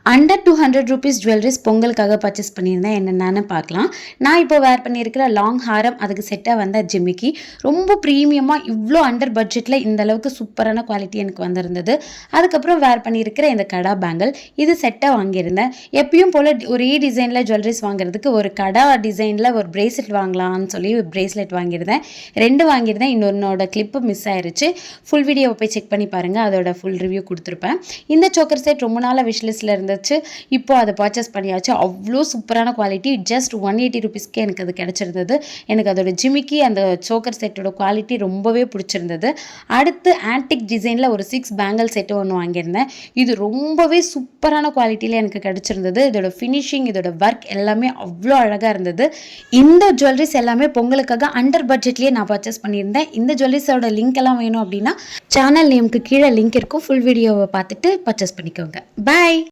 Under 200 rupees jewelleries பொங்கலுக்காக purchase பண்ணியிருந்தேன். என்னென்னு பார்க்கலாம். நான் இப்போ வேர் பண்ணியிருக்கிற லாங் ஹாரம், அதுக்கு செட்டாக வந்த ஜிமிக்கி ரொம்ப ப்ரீமியமாக இவ்வளோ அண்டர் பட்ஜெட்டில் இந்த அளவுக்கு சூப்பரான குவாலிட்டி எனக்கு வந்திருந்தது. அதுக்கப்புறம் வேர் பண்ணியிருக்கிற இந்த கடா பேங்கிள், இது செட்டாக வாங்கியிருந்தேன். எப்பயும் போல் ஒரே டிசைனில் ஜுவல்லரிஸ் வாங்குறதுக்கு ஒரு கடா டிசைனில் ஒரு பிரேஸ்லெட் வாங்கலாம்னு சொல்லி பிரேஸ்லெட் வாங்கியிருந்தேன். 2 வாங்கியிருந்தேன். இன்னொன்னோட கிளிப்பு மிஸ் ஆயிருச்சு. ஃபுல் வீடியோவை போய் செக் பண்ணி பாருங்கள். அதோட ஃபுல் ரிவ்யூ கொடுத்துருப்பேன். இந்த சோக்கர் செட் ரொம்ப நாளாக விஷ்லிஸ்ட்டில் இருந்துச்சு. இப்போ அதை பர்ச்சேஸ் பண்ணியாச்சு. அவ்வளோ சூப்பரான குவாலிட்டி. ஜஸ்ட் 180 rupeesக்கு எனக்கு அது கிடச்சிருந்தது. எனக்கு அதோட ஜிமிக்கி அந்த சோக்கர் செட்டோட குவாலிட்டி ரொம்பவே பிடிச்சிருந்தது. அடுத்து ஆன்டிக் டிசைனில் ஒரு 6 பேங்கிள் செட்டு ஒன்று வாங்கியிருந்தேன். இது ரொம்பவே சூப்பரான குவாலிட்டியில் எனக்கு கிடச்சிருந்தது. இதோட ஃபினிஷிங், இதோட ஒர்க் எல்லாமே அவ்வளோ அழகாக இருந்தது. இந்த ஜுவல்லரிஸ் எல்லாமே பொங்கலுக்காக அண்டர் பட்ஜெட்லேயே நான் பர்ச்சேஸ் பண்ணியிருந்தேன். இந்த ஜுவல்லரிஸோட லிங்க் எல்லாம் வேணும் அப்படின்னா சேனல் நேமுக்கு கீழே லிங்க் இருக்கும். ஃபுல் வீடியோவை பார்த்துட்டு பர்ச்சேஸ் பண்ணிக்கோங்க. பாய்.